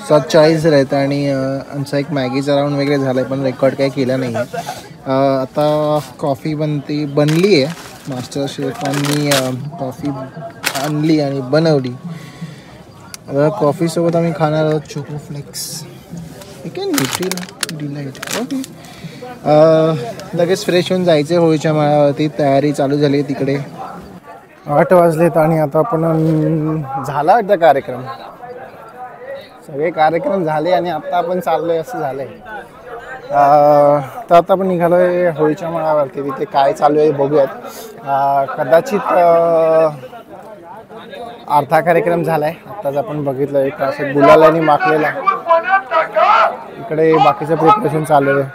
7:40 झाले आहेत आणि आमचा एक मॅगीचा राऊंड वगैरे झाला आहे, पण रेकॉर्ड काही केला नाही आहे. आता कॉफी बनली आहे. मास्टर शेफांनी कॉफी आणली आणि बनवली. आता कॉफीसोबत आम्ही खाणार आहोत चोको फ्लेक्स. Delight okay. लगेच फ्रेश होऊन जायचे होळीच्या माळावरती. तयारी चालू झाली आहे तिकडे. 8 वाजलेत आणि आता आपण झाला वाटतं कार्यक्रम. सगळे कार्यक्रम झाले आणि आता आपण चाललोय असं झालंय. तर आता आपण निघालोय होळीच्या माळावरती. तिथे काय चालू आहे बघूयात. कदाचित अर्धा कार्यक्रम झालाय. आत्ताच आपण बघितलं एक असं गुलालाने माखलेला. इकडे बाकीचं प्रिपरेशन चालू आहे.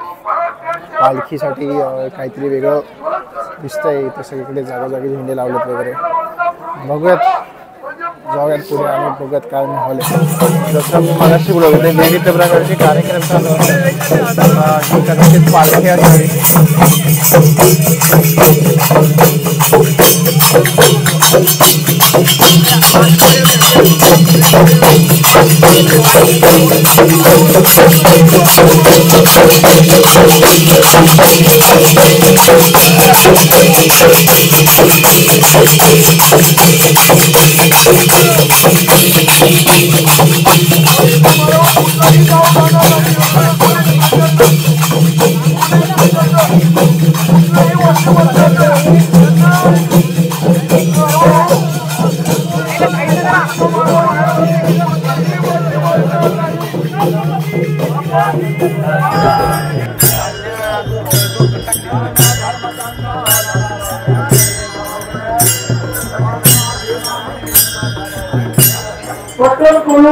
पालखीसाठी काहीतरी वेगळं दिसतंय. तसं इकडे जागोजागी झेंडे लावलेत वगैरे. बघूयात, जाऊयात पुढे आणि बघूयात काय माहोल आहे. जसं मी मगाशी बोलत होते विविध प्रकारचे कार्यक्रम चालू असतात. कदाचित पालखी असावी.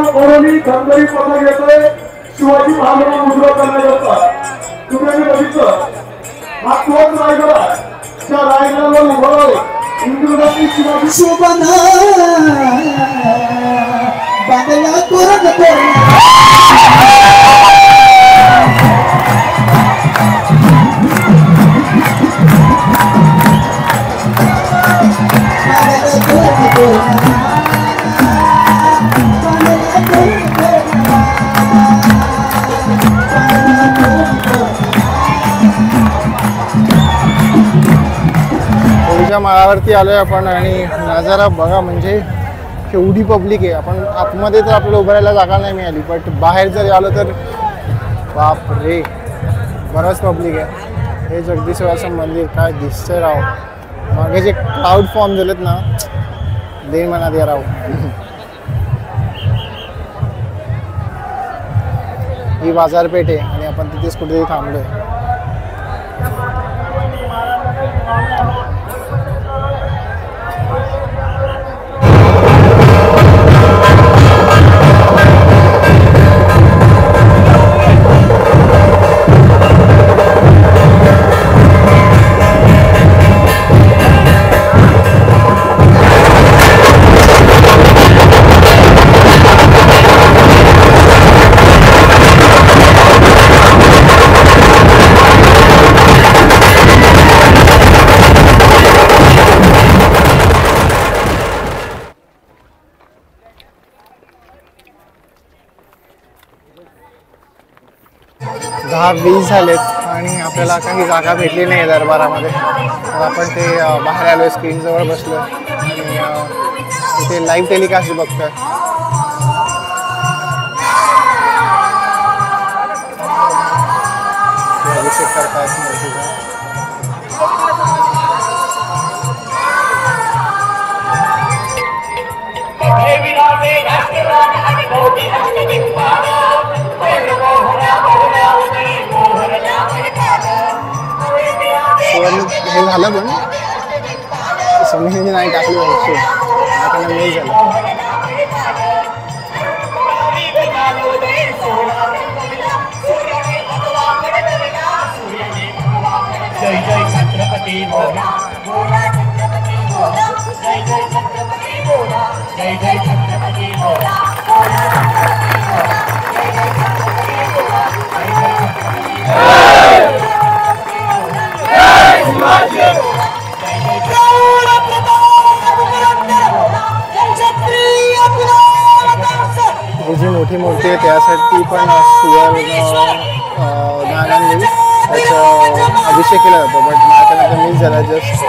कोरोनी धनगरी पत्र घेतोय. शिवाजी महाराजांना मुजरा करण्याकरता तुम्ही बघितलं. हा तोच रायगड आहे. त्या रायगडाला उभारलं इंग्रजांनी शिवाजी शोभना बांधला तोरण माळावरती आलोय आपण आणि नजारा बघा. म्हणजे केवढी पब्लिक आहे. आपण आतमध्ये तर आपल्याला उभं राहायला जागा नाही मिळाली, बट बाहेर जरी आलो तर बाप रे बरंच पब्लिक आहे. हे जगदीश्वराचं मंदिर काय दिसतंय राव. मागे जे क्लाउड फॉर्म झालेत ना, दे म्हणा दे राव. ही बाजारपेठ आहे आणि आपण तिथेच कुठेतरी थांबलोय. दहा 20 झालेत आणि आपल्याला काही जागा भेटली नाही दरबारामध्ये. तर आपण ते बाहेर आलो, स्क्रीनजवळ बसलो आणि इथे लाईव्ह टेलिकास्ट बघतोय. अभिषेक करतायत मूर्तीचा. हे झालं पण समीरने नाही टाकली पाहिजे. आता नाही झालं. जय जय छत्रपती बोला, जय जय छत्रपती बोला, जय जय छत्रपती बोला, जय जय छत्रपती बोला, जय जय छत्रपती जी मोठी मूर्ती आहे त्यासाठी पण सुवर्ण नागांनी त्याचं अभिषेक केला जातो. बट माझ्याकडे मिस झाला, जस्ट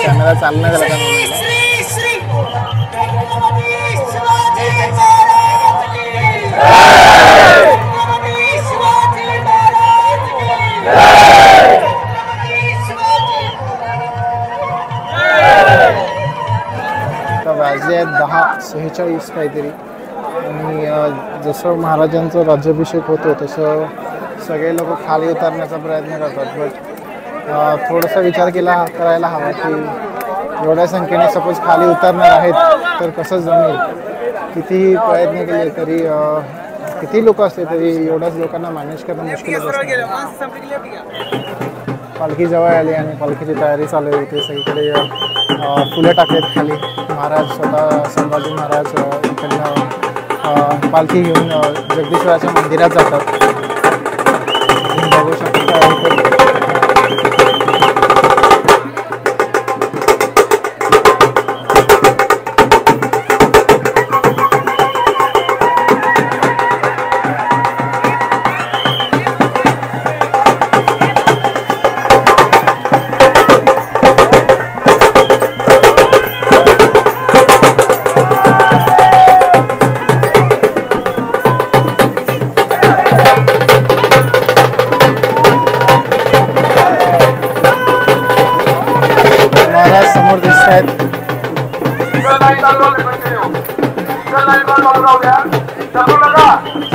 कॅमेरा चालना झाला का म्हणून. वाजले आहेत 10:46 काहीतरी. आणि जसं महाराजांचा राज्याभिषेक होतो तसं सगळे लोक खाली उतरण्याचा प्रयत्न करतात. बट थोडासा विचार करायला हवा की एवढ्या संख्येने सपोज खाली उतरणार आहेत तर कसं जमेल. कितीही प्रयत्न केले तरी किती लोक असले तरी एवढ्याच लोकांना मॅनेज करणं मुश्किलच असतं. पालखी जवळ आली आणि पालखीची तयारी चालू होती. सगळीकडे फुलं टाकलेत खाली. महाराज स्वतः संभाजी महाराज इकडनं पालखी घेऊन जगदीश्वराच्या मंदिरात जातात. बघू शकता समोर दिसत आहेत.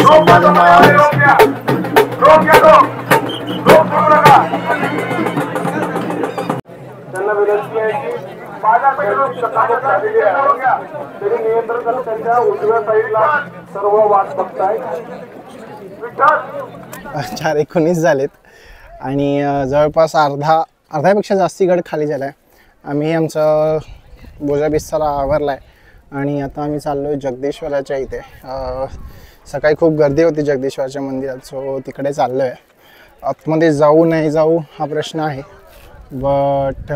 संभाजी महाराज त्यांना विनंती आहे की तरी नियंत्रण त्यांच्या उजव्या साईडला सर्व वाट बघताय. 4:19 झालेत आणि जवळपास अर्ध्यापेक्षा जास्ती गड खाली झाला आहे. आम्ही आमचा बोजा बिस्तारा आवरला आहे आणि आता आम्ही चाललो आहे जगदीश्वराच्या इथे. सकाळी खूप गर्दी होती जगदीश्वराच्या मंदिरात, सो तिकडे चाललो आहे. आतमध्ये जाऊ नाही जाऊ हा प्रश्न आहे, बट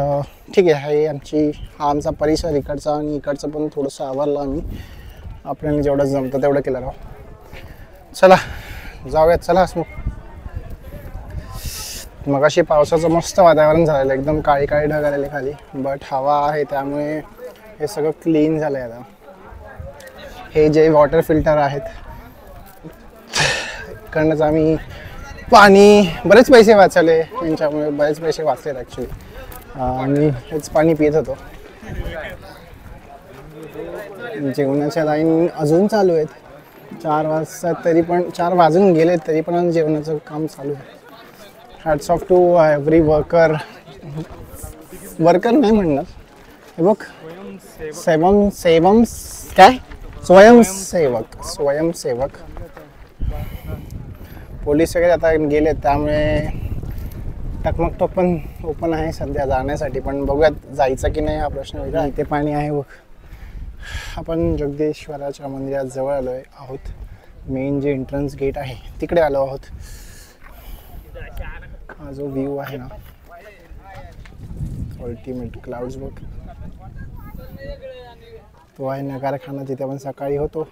ठीक आहे. हा आमचा परिसर इकडचा आणि इकडचं पण थोडंसं आवरलं आम्ही. आपल्याला जेवढं जमतं तेवढं केलं राहू. चला जाऊयात. चला मग अशी पावसाचं मस्त वातावरण झालेलं, एकदम काळी काळी ढग आलेले खाली, बट हवा आहे त्यामुळे हे सगळं क्लीन झालं आहे. आता हे जे वॉटर फिल्टर आहेत इकडनंच आम्ही पाणी, बरेच पैसे वाचवले यांच्यामुळे, बरेच पैसे वाचलेत ॲक्च्युली. आणि हेच पाणी पित होतो. जेवणाच्या लाईन अजून चालू आहेत. 4 वाजता तरी पण 4 वाजून गेले तरी पण जेवणाचं काम चालू आहे. Hats off to every worker नाही म्हणणार, हे बघ स्वयंसेवक पोलीस वगैरे आता गेलेत त्यामुळे टकमकटक पण ओपन आहे सध्या जाण्यासाठी. पण बघूयात जायचं की नाही हा प्रश्न वेगळा. इथे पाणी आहे बघ. आपण जगदीश्वराच्या मंदिरात जवळ आलो आहोत. मेन जे एंट्रन्स गेट आहे तिकडे आलो आहोत. हा जो व्ह्यू आहे ना, अल्टिमेट क्लाउड्स बघ, तो आहे नगारखाना. तिथे आपण सकाळी होतो.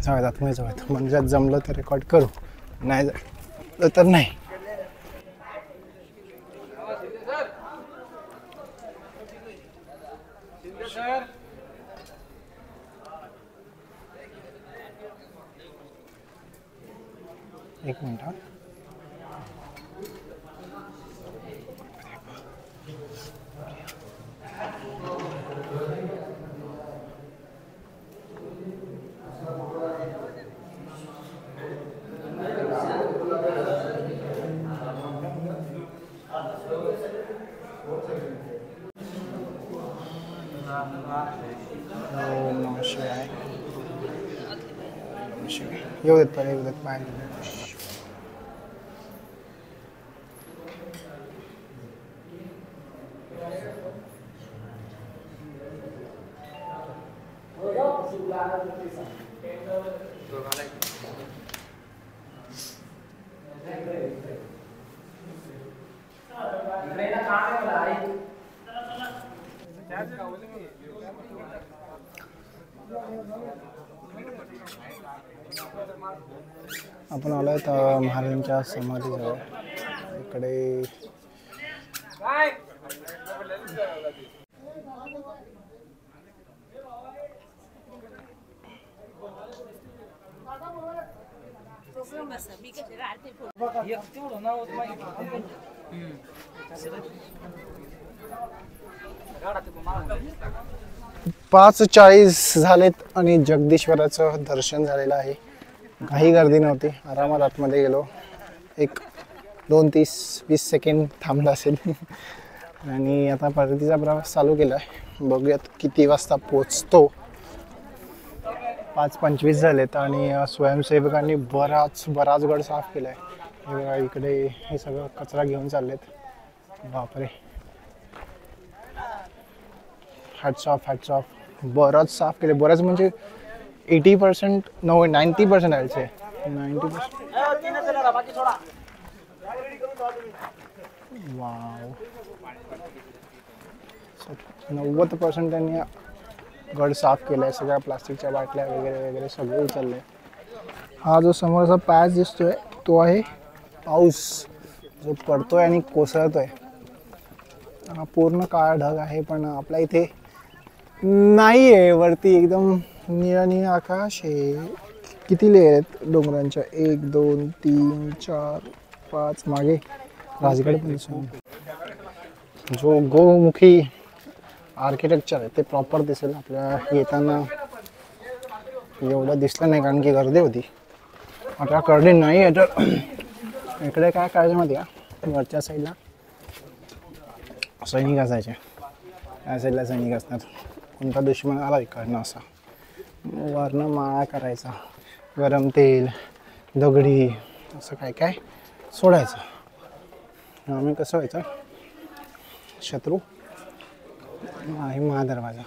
जाऊयात मंदिरात जमलं तर रेकॉर्ड करू, नाही झालं तर नाही. एक मिनिट. येऊ देत पाहिजे. आपण आलोय महाराजांच्या समाधीजवळ. इकडे पाच 40 झालेत आणि जगदीश्वराचं दर्शन झालेलं आहे. काही गर्दी नव्हती, आरामात आतमध्ये गेलो. एक 2-20 सेकंड थांबला असेल आणि आता परतीचा प्रवास चालू केला आहे. बघूयात किती वाजता पोचतो. 5:25 झालेत आणि स्वयंसेवकांनी बराच गड साफ केला आहे. हे बघा, इकडे हे सगळं कचरा घेऊन चाललेत. बापरे, हॅट्स ऑफ. बरंच साफ केले, बरंच म्हणजे 80% 90% आहे. 90%. वाव, 90% त्यांनी गड साफ केलाय. सगळ्या प्लास्टिकच्या बाटल्या वगैरे सगळं उचललंय. हा जो समोरचा पॅच दिसतोय तो आहे पाऊस जो पडतोय आणि कोसळतोय. हा पूर्ण काळा ढग आहे, पण आपल्या इथे नाही आहे. वरती एकदम निळा आकाश आहे. किती लेयर आहेत डोंगरांच्या? 1 2 3 4 5. मागे राजगड पण दिसून. जो गोमुखी आर्किटेक्चर आहे ते प्रॉपर दिसेल आपल्या येताना. एवढं दिसलं नाही कारण की गर्दी होती. आता गर्दी नाही आहे तर इकडे काय करायचं माहिती आहे? वरच्या साईडला सैनिक असायचे. या साईडला सैनिक असतात. कोणता दुश्मन आला इकडनं असा वरनं माळा करायचा, गरम तेल, दगडी असं काय सोडायचं. आम्ही कसं व्हायचं, शत्रू आहे महादरवाजा,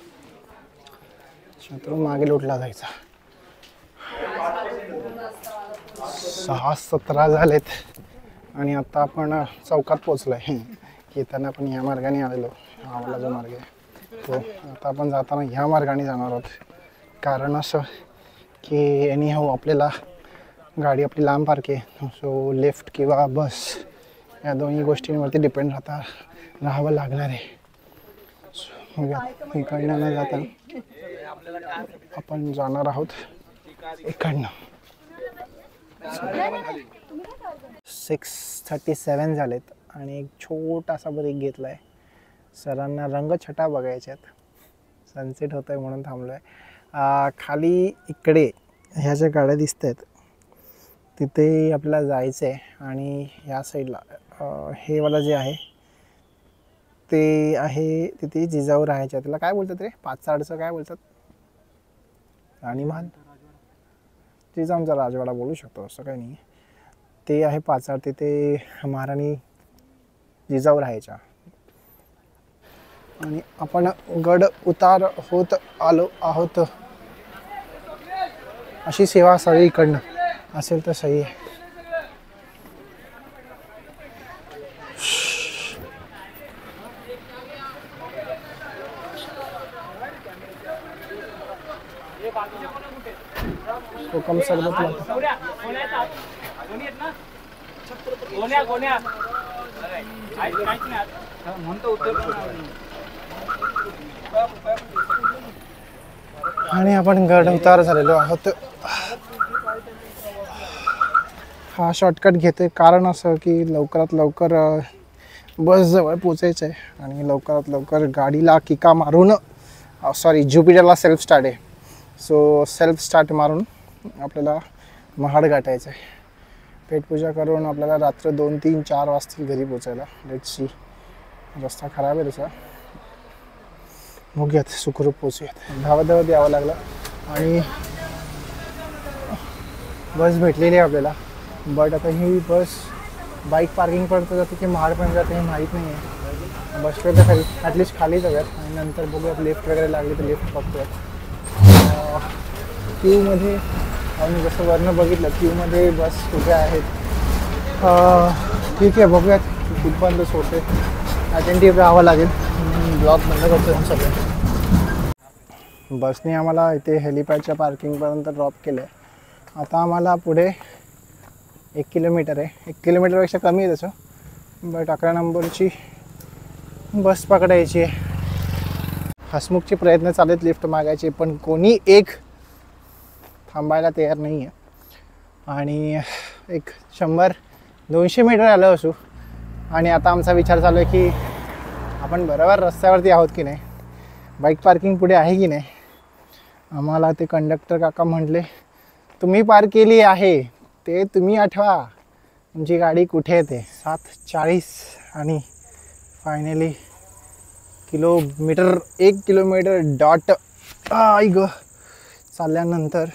शत्रू मागे लुटला जायचा. 6:17 झालेत आणि आता आपण चौकात पोचलोय. येताना आपण ह्या मार्गाने आलेलो. आम्हाला जो मार्ग आहे तो आता आपण जाताना ह्या मार्गाने जाणार आहोत. कारण असं की एनीहाऊ आपल्याला गाडी आपली लांब पार्क आहे, सो लिफ्ट किंवा बस या दोन्ही गोष्टींवरती डिपेंड राहावं लागणार आहे. इकडनं न जाता आपण जाणार आहोत इकडनं. 6:37 झालेत आणि एक छोटासा ब्रेक घेतला आहे. सरांना रंगछटा बघायच्यात. सनसेट होत आहे म्हणून थांबलो आहे. खाली इकडे ह्या ज्या गाड्या दिसत आहेत तिथे आपल्याला जायचं आहे. आणि ह्या साईडला हे वाला जे आहे ते आहे तिथे जिजाऊ राहायच्या. त्याला काय बोलतात रे? 5 काय बोलतात? राणीमहाल, जिजाऊंचा राजवाडा बोलू शकतो, असं काही नाही. ते आहे 5 तिथे महाराणी जिजाऊ राहायच्या. आणि आपण गड उतार होत आलो आहोत. अशी सेवा असावी इकडनं, असेल तर सही आहे. कोकम सरबत आणि आपण गड उतार झालेलो आहोत. हा शॉर्टकट घेतोय कारण असं की लवकरात लवकर बस जवळ पोचायचं आहे आणि लवकरात लवकर गाडीला किका मारून, सॉरी ज्युपिटरला सेल्फ स्टार्ट आहे, सो सेल्फ स्टार्ट मारून आपल्याला महाड गाठायचं आहे. पेटपूजा करून आपल्याला रात्र 2 3 4 वाजतील घरी पोचायला. Let's see. रस्ता खराब आहे तसा, बघूयात सुखरूप पोचूयात. धावत यावं लागलं आणि बस भेटलेली आहे आपल्याला. बट आता ही बस बाईक पार्किंग पर्यंत जाते की महाडपर्यंत जाते हे माहीत नाही आहे. बसलो तर खाली ॲटलिस्ट खाली जाऊयात आणि नंतर बघूयात लिफ्ट वगैरे लागली तर लिफ्ट बघूयात. क्यूमध्ये आम्ही जसं वरनं बघितलं क्यूमध्ये बस कुठे आहेत. ठीक आहे, बघूयात कुठपर्यंत सोडते. अटेंटिव्ह राहावं लागेल. ब्लॉग बंद करतो सगळं. बसने आम्हाला इथे हेलिपॅडच्या पार्किंगपर्यंत ड्रॉप केलं आहे. आता आम्हाला पुढे 1 किलोमीटर आहे, 1 किलोमीटरपेक्षा कमी आहे तसं, बट 11 नंबरची बस पकडायची आहे. हसमुखचे प्रयत्न चालू आहेत लिफ्ट मागायचे, पण कोणी एक थांबायला तयार नाही आहे. आणि एक 100-200 मीटर आलं असू आणि आता आमचा विचार चालू आहे की आपण बरोबर रस्त्यावरती आहोत की नाही, बाईक पार्किंग पुढे आहे की नाही. आम्हाला ते कंडक्टर काका म्हटले तुम्ही पार्क केली आहे ते तुम्ही आठवा, तुमची गाडी कुठे येते. 7:40 आणि फायनली 1 किलोमीटर डॉट ग चालल्यानंतर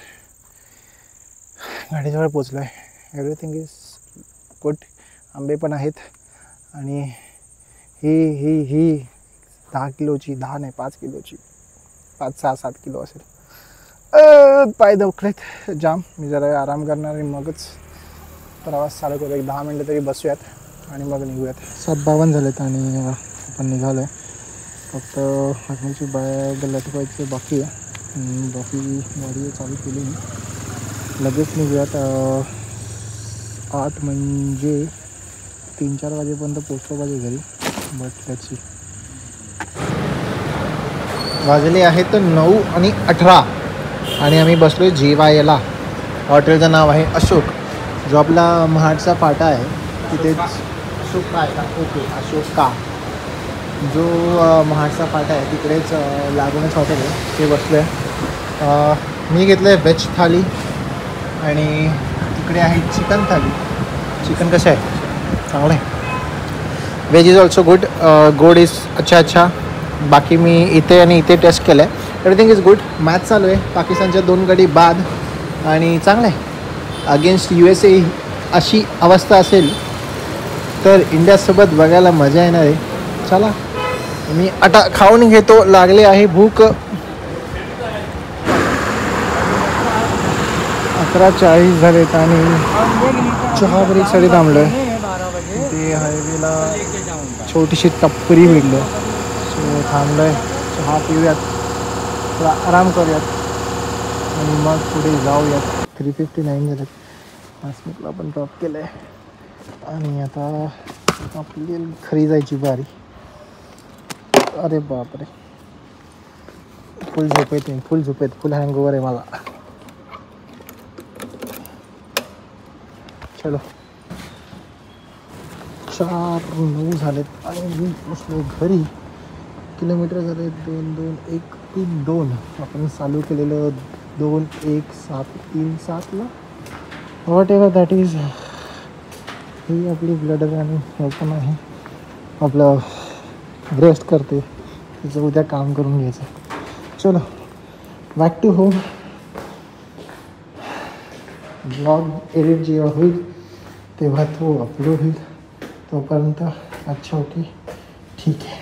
गाडीजवळ पोचलो आहे. Everything is good. आंबे पण आहेत आणि ही 10 किलोची, 10 नाही 5 किलोची, 5-6-7 किलो असेल. पाय दुखलेत जाम. मी जरा आराम करणार आणि मगच प्रवास चालू करू. 10 मिनटं तरी बसूयात आणि मग निघूयात. 7:52 झालेत आणि आपण निघालो आहे. फक्त हसमुखची बॅग लटवायची बाकी आहे. बाकी गाडी चालू केली मी. लगेच निघूयात. 8 म्हणजे 3-4 वाजेपर्यंत पोचलो पाहिजे घरी. बट त्याची वाजले आहेत 9:18 आणि आम्ही बसलो आहे जेवायला. हॉटेलचं नाव आहे अशोक, जो आपला महाडचा फाटा आहे तिथेच. अशोक का आहे का? ओके, अशोक का, जो महाडचा फाटा आहे तिकडेच लागूनच हॉटेल आहे, ते बसलो आहे. मी घेतलं आहे व्हेज थाली आणि तिकडे आहे चिकन थाली. चिकन कसं आहे? चांगलं आहे. Veg is also good. गोड इज अच्छा. बाकी मी इथे आणि इथे टेस्ट केलं आहे. Everything is good. मॅच चालू आहे पाकिस्तानच्या 2 गडी बाद आणि चांगलं आहे. अगेन्स्ट USA अशी अवस्था असेल तर इंडियासोबत बघायला मजा येणार आहे. चला मी आता खाऊन घेतो, लागले आहे भूक. 11:40 झालेत आणि चहा ब्रेकसाठी थांबलो आहे. ते हायवेला छोटीशी टपरी भेटली, सो थांबलो आहे. चहा पिऊयात, थोडा आराम करूयात आणि मग पुढे जाऊयात. 3:59 झालेत. हसमुखला पण ड्रॉप केलं आहे आणि आता आपली घरी जायची बारी. अरे बापरे, फुल झोपेत फुल हँगओव्हर आहे मला. चलो 4:09 झालेत आणि मी पोचलो घरी. किलोमीटर झाले 2-2-1-3-2. आपण चालू केलेलं 2:1-7-3-7ला. Whatever that is. ही आपली ब्लडर आणि हे पण आहे आपलं ब्रेस्ट करते, तिचं उद्या काम करून घ्यायचं. चलो back to home. Blog edit जेव्हा होईल तेव्हा तो अपलोड होईल. तोपर्यंत अच्छा ओके ठीक आहे.